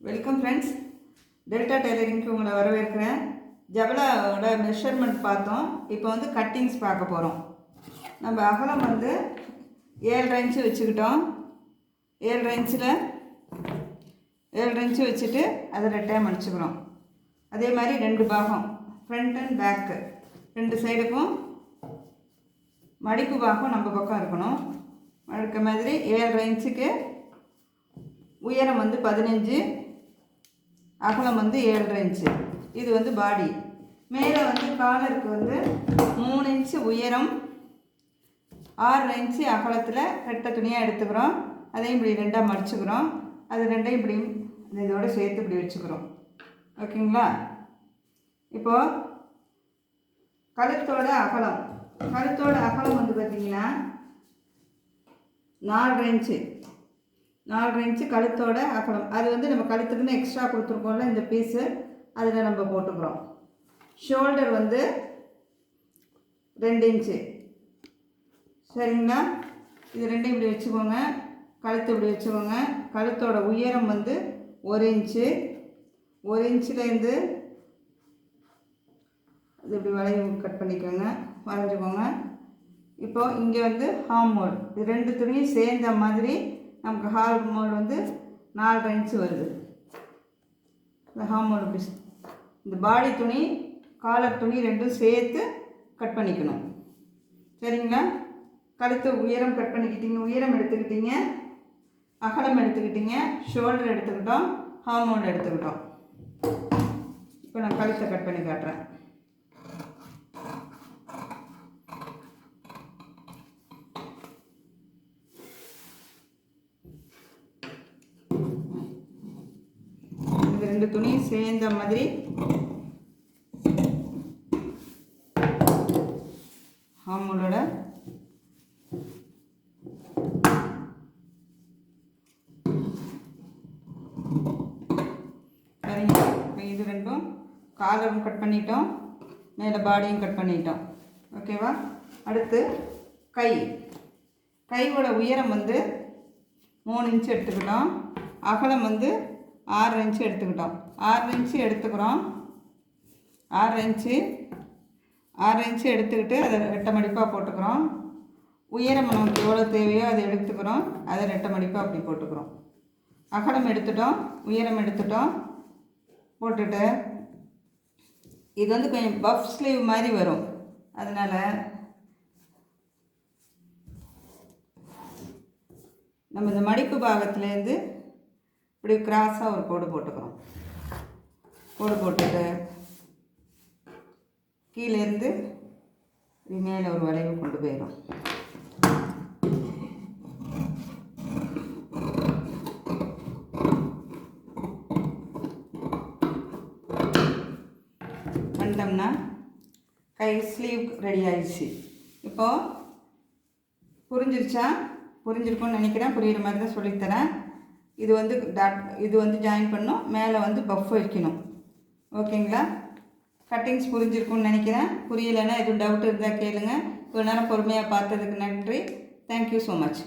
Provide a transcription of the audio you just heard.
Welcome friends, delta டெய்லரிங்க்கு உங்களை வரவேற்கிறேன். ஜபலாவோட measurement பார்த்தோம். இப்போ வந்து கட்டிங்ஸ் பார்க்க போகிறோம். நம்ம அகலம் வந்து 7 இன்ச்சு வச்சுக்கிட்டோம். 7 இன்ச்சு வச்சுட்டு அதை ரெட்டையாக மடிச்சுக்கிறோம். அதே மாதிரி 2 பாகம் ஃப்ரண்ட் அண்ட் பேக்கு 2 சைடுக்கும் மடிப்பு பாகம் நம்ம பக்கம் இருக்கணும். மடிக்க மாதிரி 7 இன்ச்சுக்கு உயரம் வந்து 15, அகலம் வந்து 7 இன்ச்சு. இது வந்து பாடி. மேலே வந்து காலருக்கு வந்து 3 இன்ச்சு உயரம், 6 இன்ச்சு அகலத்தில் ரெட்டை துணியாக எடுத்துக்கிறோம். அதையும் இப்படி 2ஆக மடிச்சுக்கிறோம். அது 2ஐயும் இப்படி இதோடு சேர்த்து இப்படி வச்சுக்கிறோம். ஓகேங்களா? இப்போது கழுத்தோட அகலம் வந்து பார்த்திங்கன்னா 4 இன்ச்சு கழுத்தோட அகலம். அது வந்து நம்ம கழுத்துக்குன்னு எக்ஸ்ட்ரா கொடுத்துருக்கோம்ல இந்த பீஸு, அதில் நம்ம போட்டுக்கிறோம். ஷோல்டர் வந்து 2 இன்ச்சு. சரிங்களா? இது 2ஐயும் இப்படி வச்சுக்கோங்க. கழுத்து இப்படி வச்சுக்கோங்க. கழுத்தோட உயரம் வந்து 1 இன்ச்சு. 1 இன்ச்சுலேருந்து அது இப்படி வளைவு கட் பண்ணிக்கோங்க, வரைஞ்சிக்கோங்க. இப்போது இங்கே வந்து ஹார்ம் ஹோல், இது 2 துணியும் சேர்ந்த மாதிரி நமக்கு ஹார்ம் ஹோல் வந்து 4 இன்ச்சு வருது. இந்த ஹார்ம் ஹோல் இப்படி இந்த பாடி துணி காலர் துணி 2ம் சேர்த்து கட் பண்ணிக்கணும். சரிங்களா? கழுத்து உயரம் கட் பண்ணிக்கிட்டீங்க, உயரம் எடுத்துக்கிட்டீங்க, அகலம் எடுத்துக்கிட்டீங்க, ஷோல்டர் எடுத்துக்கிட்டோம், ஹார்ம் ஹோல் எடுத்துக்கிட்டோம். இப்போ நான் கழுத்தை கட் பண்ணி காட்டுறேன். இது 2 துணி சேர்ந்த மாதிரி ஹார்மோலோட சரிங்க. இது 2ம் காலரும் கட் பண்ணிட்டோம், மேலே பாடியும் கட் பண்ணிட்டோம். ஓகேவா? அடுத்து கையோட உயரம் வந்து 3 இன்ச்சு எடுத்துக்கிட்டோம். அகலம் வந்து 6 இன்ச்சு எடுத்துக்கிட்டோம். 6 இன்ச்சு எடுத்துக்கிறோம். 6 இன்ச்சு எடுத்துக்கிட்டு அதை ரெட்டை மடிப்பாக போட்டுக்கிறோம். உயரம் நமக்கு எவ்வளோ தேவையோ அதை எடுத்துக்கிறோம், அதை ரெட்டை மடிப்பாக அப்படி போட்டுக்கிறோம். அகலம் எடுத்துட்டோம், உயரம் எடுத்துட்டோம், போட்டுட்டு இது வந்து கொஞ்சம் பஃப் ஸ்லீவ் மாதிரி வரும். அதனால் நம்ம இந்த மடிப்பு பாகத்துலேருந்து இப்படி கிராஸாக ஒரு கோடு போட்டுக்கிறோம். கோடு போட்டுட்டு கீழேருந்து இப்படி மேலே ஒரு வளைவு கொண்டு போயிடும். பண்ணிட்டோம்னா கை ஸ்லீவ் ரெடி ஆயிடுச்சு. இப்போது புரிஞ்சிருக்கும்னு நினைக்கிறேன். புரிகிற மாதிரி தான் சொல்லித்தரேன். இது வந்து ஜாயின் பண்ணணும், மேலே வந்து பஃப் வைக்கணும். ஓகேங்களா? கட்டிங்ஸ் புரிஞ்சிருக்கும்னு நினைக்கிறேன். புரியலைன்னா எதுவும் டவுட் இருந்தால் கேளுங்க. இவ்வளோ நேரம் பொறுமையாக பார்த்ததுக்கு நன்றி. Thank you so much.